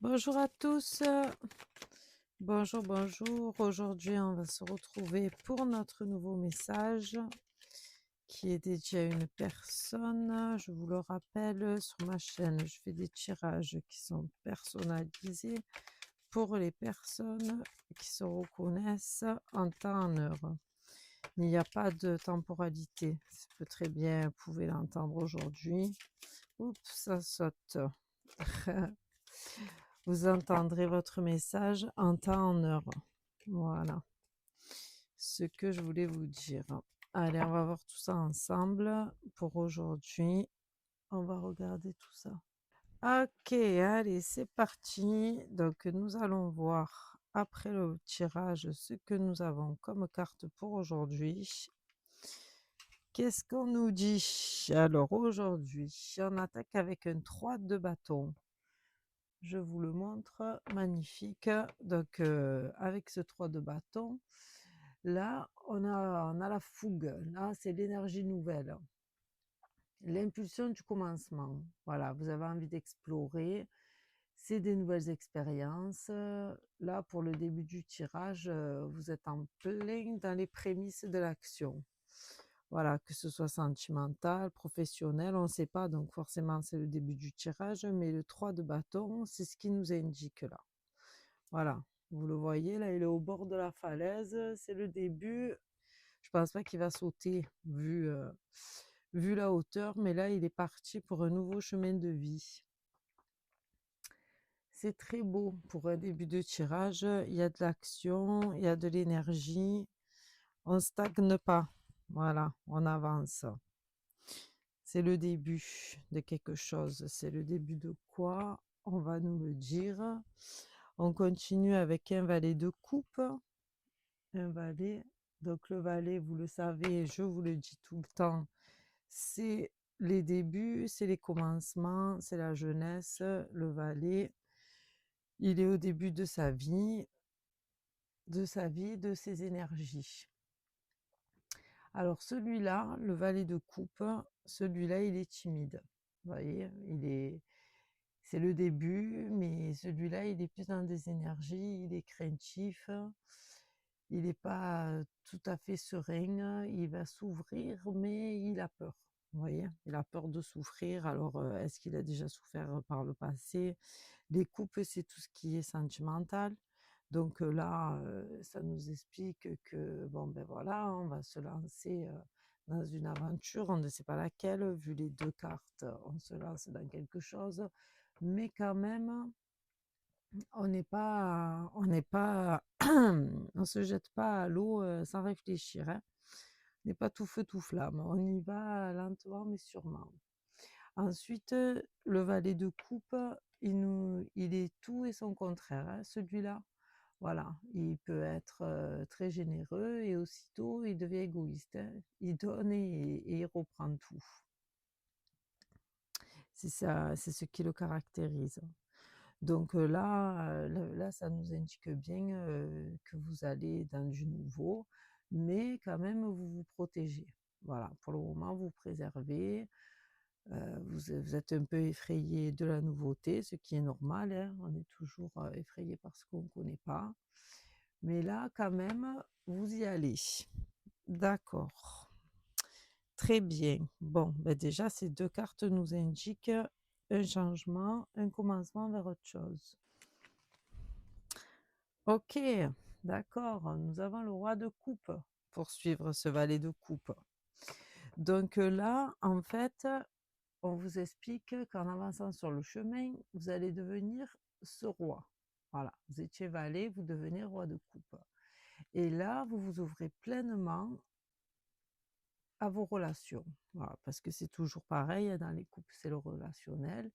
Bonjour à tous, bonjour, bonjour. Aujourd'hui, on va se retrouver pour notre nouveau message qui est dédié à une personne. Je vous le rappelle, sur ma chaîne, je fais des tirages qui sont personnalisés pour les personnes qui se reconnaissent en temps, en heure. Il n'y a pas de temporalité. Ça peut très bien, vous pouvez l'entendre aujourd'hui. Oups, ça saute. Vous entendrez votre message en temps, en heure. Voilà ce que je voulais vous dire. Allez, on va voir tout ça ensemble pour aujourd'hui. On va regarder tout ça. Ok, allez, c'est parti. Donc, nous allons voir après le tirage ce que nous avons comme carte pour aujourd'hui. Qu'est-ce qu'on nous dit? Alors, aujourd'hui, on attaque avec un 3 de bâton. Je vous le montre, magnifique. Donc, avec ce 3 de bâton, là, on a la fougue. Là, c'est l'énergie nouvelle. L'impulsion du commencement. Voilà, vous avez envie d'explorer. C'est des nouvelles expériences. Là, pour le début du tirage, vous êtes en plein dans les prémices de l'action. Voilà, que ce soit sentimental, professionnel, on ne sait pas, donc forcément c'est le début du tirage, mais le 3 de bâton, c'est ce qui nous indique là. Voilà, vous le voyez, là il est au bord de la falaise, c'est le début. Je pense pas qu'il va sauter vu la hauteur, mais là il est parti pour un nouveau chemin de vie. C'est très beau pour un début de tirage, il y a de l'action, il y a de l'énergie, on ne stagne pas, voilà, on avance. C'est le début de quelque chose. C'est le début de quoi? On va nous le dire. On continue avec un valet de coupe. Un valet. Donc le valet, vous le savez, je vous le dis tout le temps, c'est les débuts, c'est les commencements, c'est la jeunesse. Le valet, il est au début de sa vie, de ses énergies. Alors celui-là, le valet de coupe, celui-là, il est timide. Vous voyez, c'est le début, mais celui-là, il est plus dans des énergies, il est craintif, il n'est pas tout à fait serein, il va s'ouvrir, mais il a peur. Vous voyez, il a peur de souffrir. Alors, est-ce qu'il a déjà souffert par le passé? Les couples, c'est tout ce qui est sentimental. Donc là, ça nous explique que, bon, ben voilà, on va se lancer dans une aventure, on ne sait pas laquelle, vu les deux cartes, on se lance dans quelque chose, mais quand même, on n'est pas, on se jette pas à l'eau sans réfléchir, hein. On n'est pas tout feu tout flamme, on y va lentement mais sûrement. Ensuite, le valet de coupe, il est tout et son contraire, hein, celui-là. Voilà, il peut être très généreux et aussitôt il devient égoïste, hein. Il donne et il reprend tout. C'est ça, c'est ce qui le caractérise. Donc là, ça nous indique bien que vous allez dans du nouveau, mais quand même vous vous protégez. Voilà, pour le moment, vous préservez. Vous êtes un peu effrayé de la nouveauté, ce qui est normal, hein. On est toujours effrayé par ce qu'on ne connaît pas. Mais là, quand même, vous y allez. D'accord. Très bien. Bon, ben déjà, ces deux cartes nous indiquent un changement, un commencement vers autre chose. Ok, d'accord. Nous avons le roi de coupe pour suivre ce valet de coupe. Donc là, en fait, on vous explique qu'en avançant sur le chemin, vous allez devenir ce roi. Voilà, vous étiez valet, vous devenez roi de coupe. Et là, vous vous ouvrez pleinement à vos relations. Voilà, parce que c'est toujours pareil, dans les couples, c'est le relationnel.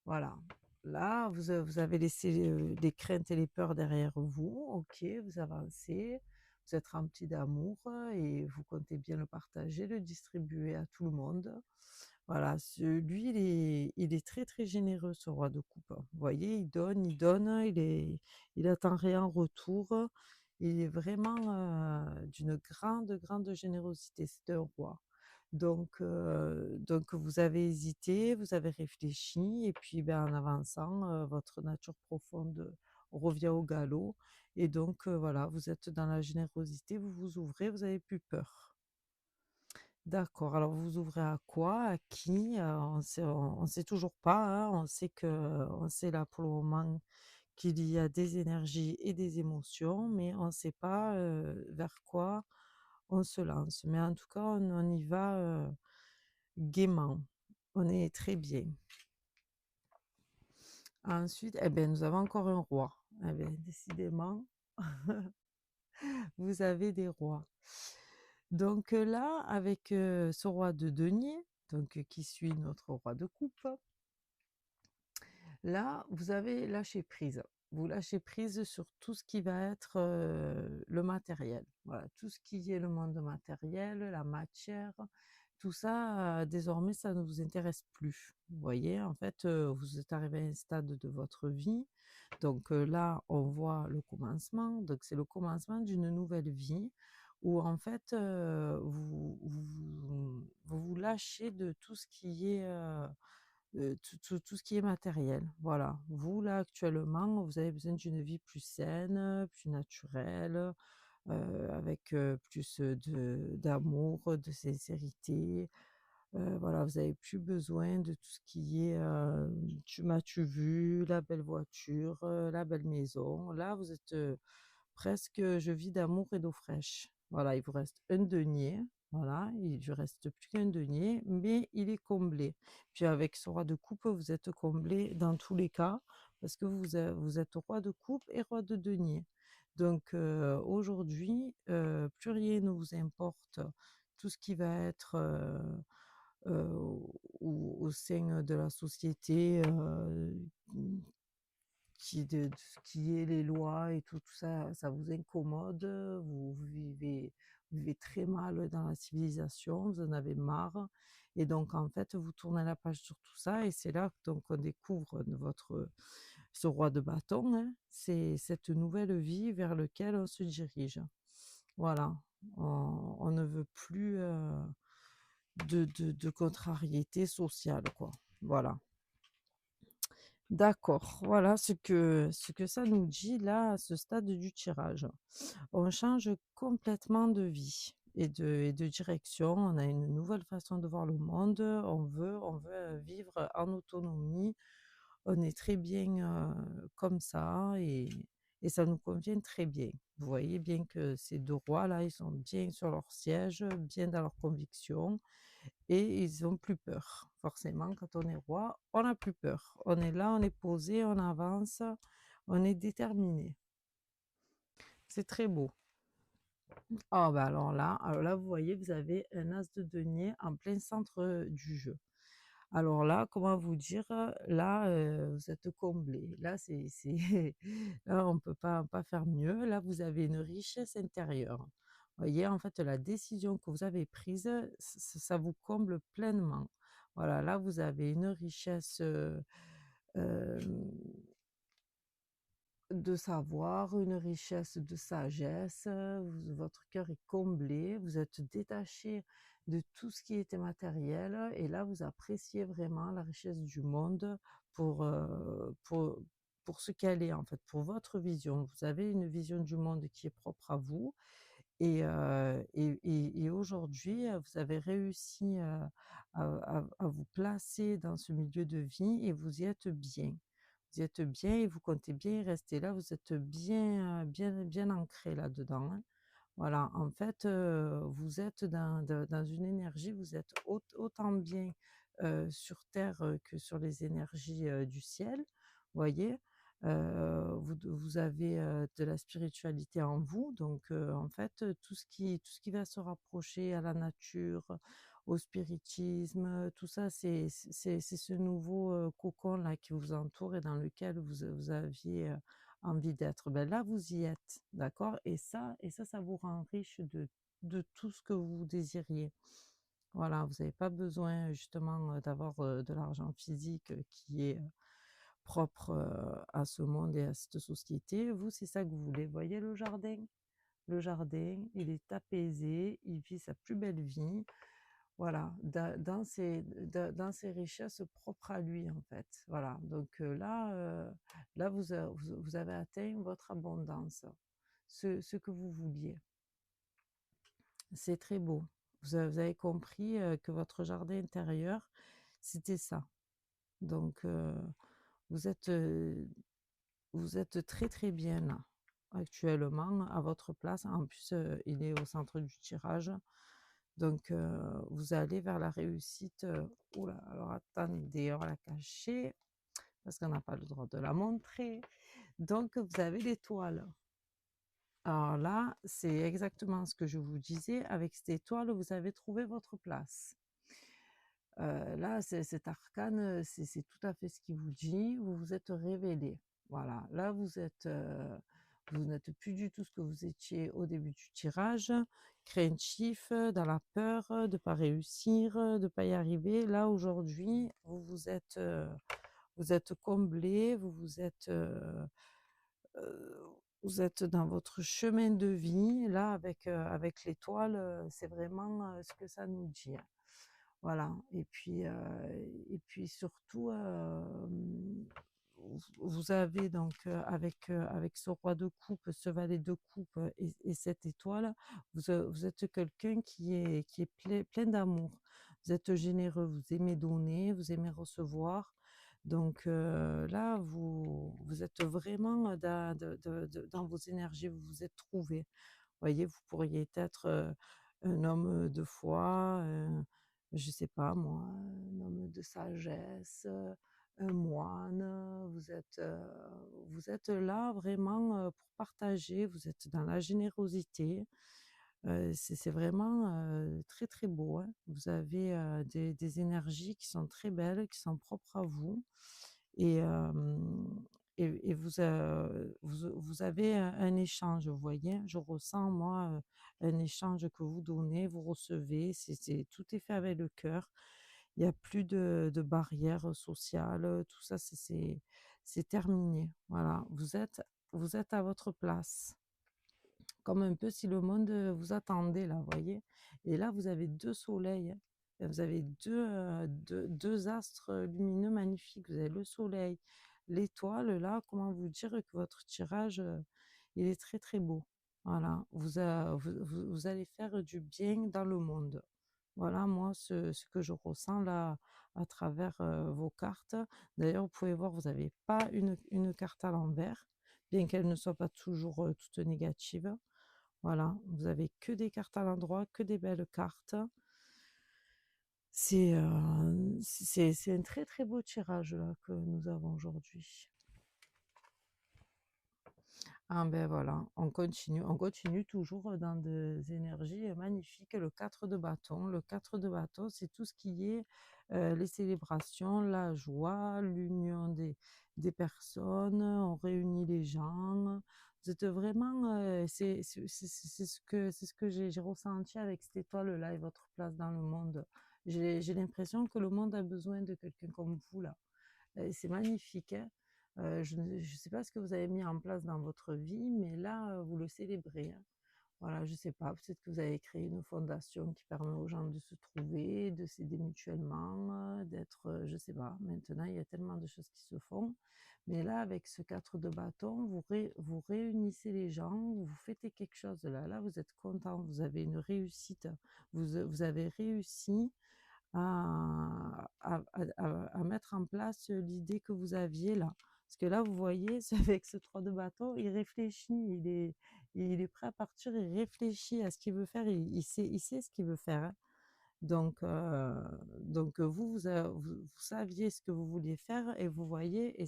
Voilà. Là, vous avez laissé les craintes et les peurs derrière vous. Ok, vous avancez, vous êtes rempli d'amour et vous comptez bien le partager, le distribuer à tout le monde. Voilà, lui, il est très très généreux, ce roi de coupe. Vous voyez, il donne, il attend rien en retour. Il est vraiment d'une grande, grande générosité. C'est un roi. Donc vous avez hésité, vous avez réfléchi et puis, ben, en avançant, votre nature profonde revient au galop et donc voilà, vous êtes dans la générosité, vous vous ouvrez, vous avez plus peur. D'accord, alors vous vous ouvrez à quoi? À qui? On sait toujours pas, hein. On sait là pour le moment qu'il y a des énergies et des émotions, mais on ne sait pas, vers quoi on se lance. Mais en tout cas, on y va, gaiement. On est très bien. Ensuite, eh ben, nous avons encore un roi. Eh beh, décidément, vous avez des rois. Donc, là, avec, ce roi de denier, donc, qui suit notre roi de coupe, là, vous avez lâché prise. Vous lâchez prise sur tout ce qui va être, le matériel. Voilà, tout ce qui est le monde matériel, la matière, tout ça, désormais, ça ne vous intéresse plus. Vous voyez? En fait, vous êtes arrivé à un stade de votre vie, donc là, on voit le commencement, donc c'est le commencement d'une nouvelle vie où en fait, vous vous lâchez de tout ce qui est, tout ce qui est matériel, voilà. Vous, là, actuellement, vous avez besoin d'une vie plus saine, plus naturelle, avec, plus, de d'amour, de sincérité. Voilà, vous avez plus besoin de tout ce qui est, «Tu m'as-tu vu?», la belle voiture, la belle maison. Là, vous êtes, presque, «Je vis d'amour et d'eau fraîche». Voilà, il vous reste un denier, voilà, il ne reste plus qu'un denier, mais il est comblé. Puis avec ce roi de coupe, vous êtes comblé dans tous les cas, parce que vous êtes roi de coupe et roi de denier. Donc aujourd'hui, plus rien ne vous importe. Tout ce qui va être, au sein de la société, de ce qui est les lois et tout ça, ça vous incommode, vous vivez très mal dans la civilisation, vous en avez marre et donc en fait, vous tournez la page sur tout ça et c'est là que donc on découvre ce roi de bâton, hein, c'est cette nouvelle vie vers lequel on se dirige. Voilà, on ne veut plus, de contrariété sociale, quoi. Voilà. D'accord, voilà ce que ça nous dit là, à ce stade du tirage. On change complètement de vie et de direction. On a une nouvelle façon de voir le monde. On veut vivre en autonomie. On est très bien comme ça et ça nous convient très bien. Vous voyez bien que ces deux rois-là, ils sont bien sur leur siège, bien dans leurs convictions et ils ont plus peur. Forcément, quand on est roi, on n'a plus peur. On est là, on est posé, on avance, on est déterminé. C'est très beau. Ah bah alors là, vous voyez, vous avez un as de denier en plein centre du jeu. Alors là, comment vous dire, là, vous êtes comblé. Là, là, on peut pas faire mieux. Là, vous avez une richesse intérieure. Vous voyez, en fait, la décision que vous avez prise, ça vous comble pleinement. Voilà, là, vous avez une richesse, hem de savoir, une richesse de sagesse, votre cœur est comblé, vous êtes détaché de tout ce qui était matériel et là vous appréciez vraiment la richesse du monde pour, pour ce qu'elle est en fait, pour votre vision. Vous avez une vision du monde qui est propre à vous et aujourd'hui, vous avez réussi, à vous placer dans ce milieu de vie et vous y êtes bien. Vous y êtes bien et vous comptez bien y rester là, vous êtes bien, bien ancré là-dedans, hein. Voilà, en fait, vous êtes dans une énergie, vous êtes autant bien, sur terre, que sur les énergies, du ciel, vous voyez? Vous avez, de la spiritualité en vous, donc en fait, tout ce qui va se rapprocher à la nature, au spiritisme, tout ça, c'est ce nouveau, cocon-là qui vous entoure et dans lequel vous aviez, envie d'être. Ben là, vous y êtes, d'accord? Ça vous rend riche de tout ce que vous désiriez. Voilà, vous n'avez pas besoin justement, d'avoir, de l'argent physique, qui est, propre, à ce monde et à cette société. Vous, c'est ça que vous voulez. Vous voyez le jardin? Le jardin, il est apaisé, il vit sa plus belle vie. Voilà, dans ses richesses propres à lui, en fait. Voilà, donc là, vous avez atteint votre abondance, ce que vous vouliez. C'est très beau. Vous avez compris, que votre jardin intérieur, c'était ça. Donc vous êtes, heu, vous êtes très, très bien là, actuellement, à votre place. En plus, il est au centre du tirage. Donc vous allez vers la réussite, ouh là, alors attendez, on va la cacher parce qu'on n'a pas le droit de la montrer. Donc vous avez l'étoile. Alors là, c'est exactement ce que je vous disais, avec cette étoile, vous avez trouvé votre place. Là, cet arcane, c'est tout à fait ce qu'il vous dit, vous vous êtes révélé. Voilà, là vous n'êtes plus du tout ce que vous étiez au début du tirage, craintif, dans la peur, de pas réussir, de pas y arriver. Là, aujourd'hui, vous êtes comblé, vous êtes dans votre chemin de vie. Là, avec l'étoile, c'est vraiment, ce que ça nous dit, hein. Voilà, et puis surtout, vous avez donc, avec ce roi de coupe, ce valet de coupe, et cette étoile, vous êtes quelqu'un qui est plein d'amour. Vous êtes généreux, vous aimez donner, vous aimez recevoir. Donc là, vous êtes vraiment dans vos énergies, vous vous êtes trouvé. Voyez, vous pourriez être, un homme de foi, je sais pas moi, un homme de sagesse, un moine, vous êtes là vraiment, pour partager, vous êtes dans la générosité, c'est vraiment, très, très beau, hein. Vous avez, des énergies qui sont très belles, qui sont propres à vous. Et et vous avez un échange, vous voyez? Je ressens moi, un échange que vous donnez, vous recevez, tout est fait avec le cœur. Il y a plus de barrières sociales, tout ça c'est terminé. Voilà, vous êtes à votre place. Comme un peu si le monde, vous attendait là, vous voyez? Et là, vous avez 2 soleils, hein. Vous avez 2 astres, lumineux magnifiques. Vous avez le soleil, l'étoile là, comment vous dire que votre tirage, il est très, très beau. Voilà, vous allez faire du bien dans le monde. Voilà, moi, ce que je ressens là, à travers, vos cartes. D'ailleurs, vous pouvez voir, vous n'avez pas une carte à l'envers, bien qu'elle ne soit pas toujours, toute négative. Voilà, vous avez que des cartes à l'endroit, que des belles cartes. C'est un très, très beau tirage là que nous avons aujourd'hui. Ah ben voilà, on continue toujours dans des énergies magnifiques. Le 4 de bâton, le 4 de bâton, c'est tout ce qui est les célébrations, la joie, l'union des personnes, on réunit les gens. Vous êtes vraiment, c'est ce que j'ai ressenti avec cette étoile-là et votre place dans le monde. J'ai l'impression que le monde a besoin de quelqu'un comme vous là. C'est magnifique, hein. Je ne sais pas ce que vous avez mis en place dans votre vie, mais là, vous le célébrez, hein. Voilà, je sais pas, peut-être que vous avez créé une fondation qui permet aux gens de se trouver, de s'aider mutuellement, d'être, je sais pas. Maintenant, il y a tellement de choses qui se font. Mais là, avec ce 4 de bâton, vous réunissez les gens, vous fêtez quelque chose là. Là, vous êtes content, vous avez une réussite. Vous avez réussi à mettre en place l'idée que vous aviez là. Parce que là, vous voyez, c'est avec ce 3 de bâton, il réfléchit, il est prêt à partir, il réfléchit à ce qu'il veut faire, il sait ce qu'il veut faire, hein. Donc, vous saviez ce que vous vouliez faire et vous voyez, et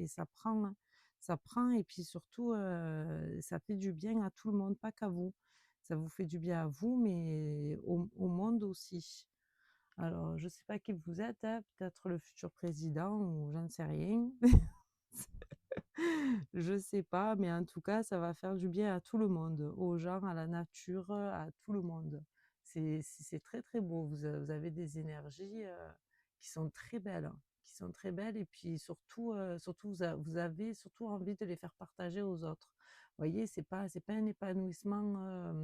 ça prend, et puis surtout, ça fait du bien à tout le monde, pas qu'à vous. Ça vous fait du bien à vous, mais au monde aussi. Alors, je sais pas qui vous êtes, hein, peut-être le futur président ou j'en sais rien. Je sais pas, mais en tout cas, ça va faire du bien à tout le monde, aux gens, à la nature, à tout le monde. C'est très, très beau. Vous avez des énergies, qui sont très belles, hein, qui sont très belles, et puis surtout, surtout vous avez surtout envie de les faire partager aux autres. Vous voyez, c'est pas un épanouissement,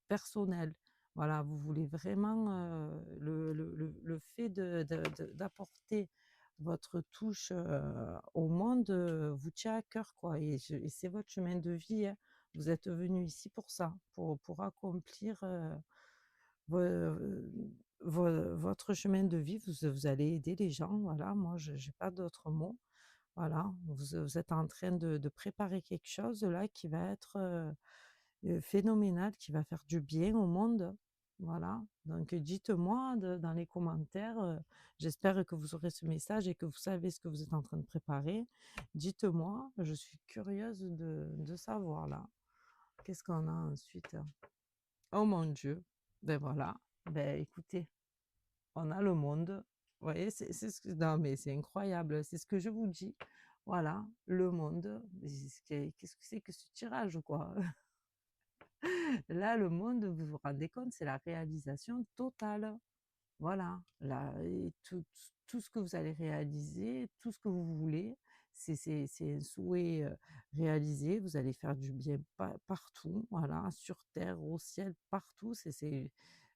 personnel. Voilà, vous voulez vraiment, le fait d'apporter votre touche, au monde, vous tient à cœur, quoi et c'est votre chemin de vie, hein. Vous êtes venu ici pour ça, pour accomplir, votre chemin de vie. Vous allez aider les gens, voilà, moi je j'ai pas d'autres mots. Voilà, vous êtes en train de préparer quelque chose là qui va être, phénoménal, qui va faire du bien au monde. Voilà, donc dites-moi dans les commentaires, j'espère que vous aurez ce message et que vous savez ce que vous êtes en train de préparer. Dites-moi, je suis curieuse de savoir là. Qu'est-ce qu'on a ensuite? Oh mon Dieu! Ben voilà, ben écoutez, on a le monde. Vous voyez, c'est ce que non mais c'est incroyable, c'est ce que je vous dis. Voilà, le monde. Mais qu'est-ce que c'est que ce tirage, quoi? Là, le monde, vous vous rendez compte, c'est la réalisation totale. Voilà, là, et tout ce que vous allez réaliser, tout ce que vous voulez, c'est un souhait réalisé. Vous allez faire du bien partout, voilà, sur terre, au ciel, partout.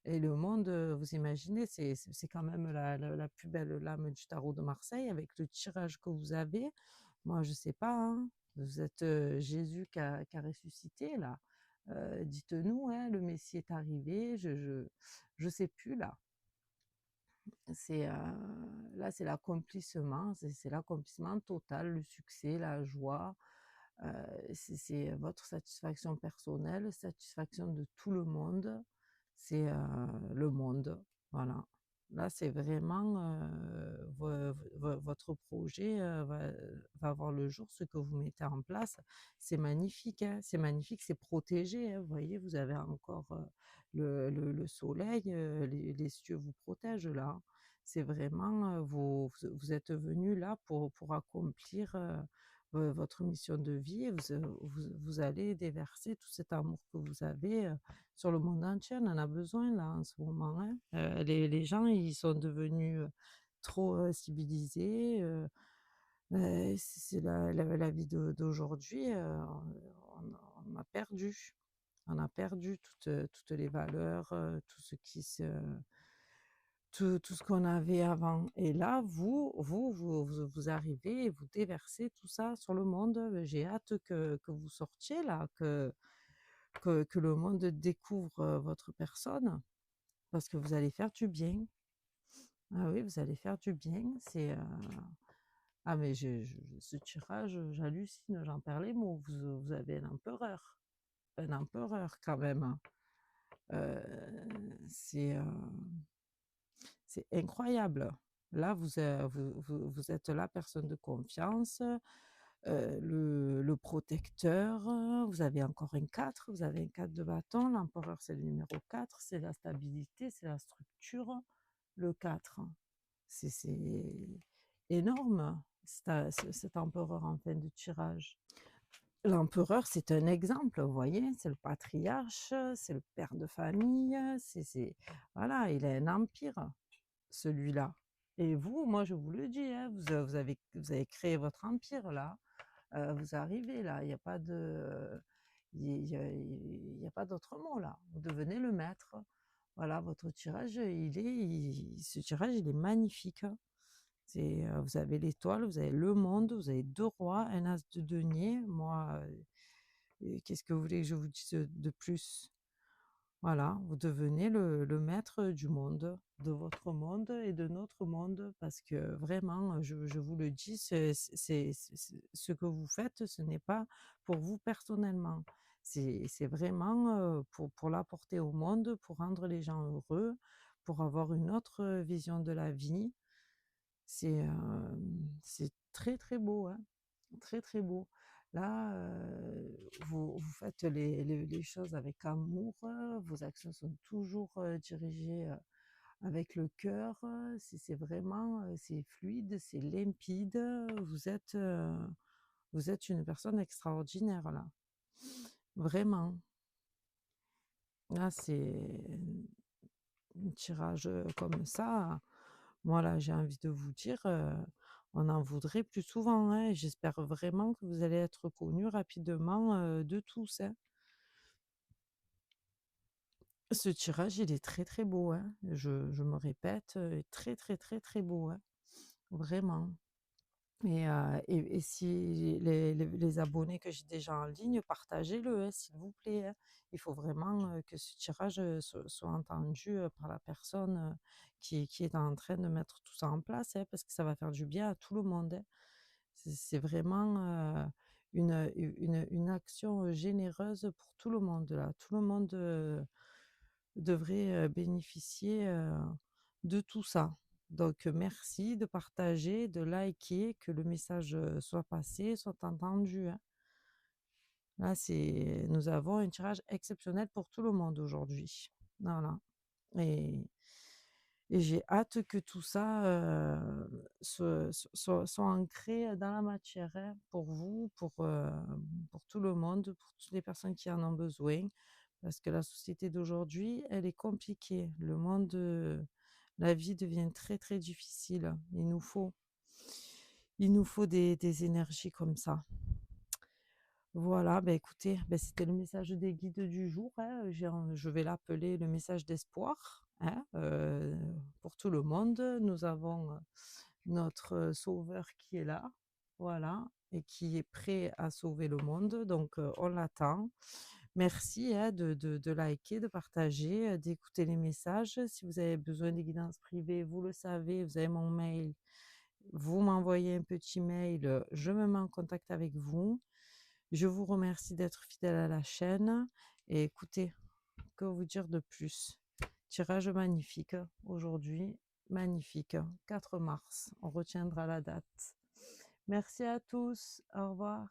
Et le monde, vous imaginez, c'est quand même la plus belle lame du tarot de Marseille avec le tirage que vous avez. Moi, je sais pas, hein, vous êtes Jésus qui a ressuscité, là. Dites-nous, hein, le Messie est arrivé, je sais plus, là. C'est, là, c'est l'accomplissement total, le succès, la joie, heu, c'est votre satisfaction personnelle, satisfaction de tout le monde. C'est, le monde, voilà. Là, c'est vraiment, votre projet, va voir le jour, ce que vous mettez en place. C'est magnifique, hein, c'est magnifique, c'est protégé, hein. Vous voyez, vous avez encore, le soleil, les cieux vous protègent là, hein. C'est vraiment, vous êtes venu là pour accomplir, votre mission de vie et vous allez déverser tout cet amour que vous avez, sur le monde entier. On en a besoin là en ce moment, hein. Les gens, ils sont devenus, trop, civilisés, c'est la vie d'aujourd'hui, on a perdu. On a perdu toutes les valeurs, tout ce qui se tout ce qu'on avait avant et là, vous arrivez et vous déversez tout ça sur le monde. J'ai hâte que vous sortiez là, que le monde découvre, votre personne parce que vous allez faire du bien. Ah oui, vous allez faire du bien. Ah mais ce tirage, j'hallucine, j'en perds les mots. Vous avez un empereur quand même, hein. Heu, c'est, c'est incroyable. Là, vous êtes la personne de confiance, le protecteur, vous avez encore un 4, vous avez un 4 de bâton. L'empereur, c'est le numéro 4, c'est la stabilité, c'est la structure. Le 4, c'est énorme, cet empereur en fin de tirage. L'empereur, c'est un exemple, vous voyez? C'est le patriarche, c'est le père de famille, voilà, il a un empire, celui-là. Et vous, moi, je vous le dis, hein, vous avez créé votre empire là, vous arrivez là, il y a pas de il y a pas d'autre mot là. Vous devenez le maître. Voilà, votre tirage, ce tirage, il est magnifique, hein. Vous avez l'étoile, vous avez le monde, vous avez 2 rois, un as de denier. Moi, qu'est-ce que vous voulez que je vous dise de plus? Voilà, vous devenez le maître du monde, de votre monde et de notre monde, parce que vraiment, je vous le dis, ce que vous faites, ce n'est pas pour vous personnellement. C'est vraiment pour l'apporter au monde, pour rendre les gens heureux, pour avoir une autre vision de la vie. C'est très très beau, hein, très très beau. Là, vous faites les choses avec amour, vos actions sont toujours dirigées avec le cœur, c'est vraiment, c'est fluide, c'est limpide, vous êtes une personne extraordinaire là, vraiment. Là, c'est un tirage comme ça. Moi, là, j'ai envie de vous dire, on en voudrait plus souvent, hein, et j'espère vraiment que vous allez être connus rapidement, de tous, hein. Ce tirage, il est très, très beau, hein. Je me répète, très, très, très, très beau, hein, vraiment. Et si les abonnés que j'ai déjà en ligne, partagez-le, hein, s'il vous plaît, hein. Il faut vraiment, que ce tirage, soit entendu, par la personne, qui est en train de mettre tout ça en place, hein, parce que ça va faire du bien à tout le monde, hein. C'est vraiment, une action, généreuse pour tout le monde, là. Tout le monde, devrait, bénéficier, de tout ça. Donc, merci de partager, de liker, que le message, soit passé, soit entendu, hein. Là, nous avons un tirage exceptionnel pour tout le monde aujourd'hui. Voilà. Et et j'ai hâte que tout ça, soit ancré dans la matière, hein, pour vous, pour tout le monde, pour toutes les personnes qui en ont besoin. Parce que la société d'aujourd'hui, elle est compliquée. La vie devient très, très difficile. Il nous faut des énergies comme ça. Voilà, bah, écoutez, bah, c'était le message des guides du jour, hein, je vais l'appeler le message d'espoir, hein, pour tout le monde. Nous avons, notre, sauveur qui est là, voilà, et qui est prêt à sauver le monde, donc on l'attend. Merci, hein, de liker, de partager, d'écouter les messages. Si vous avez besoin de guidance privée, vous le savez, vous avez mon mail, vous m'envoyez un petit mail, je me mets en contact avec vous. Je vous remercie d'être fidèle à la chaîne et écoutez, que vous dire de plus? Tirage magnifique aujourd'hui, magnifique, 4 mars, on retiendra la date. Merci à tous, au revoir.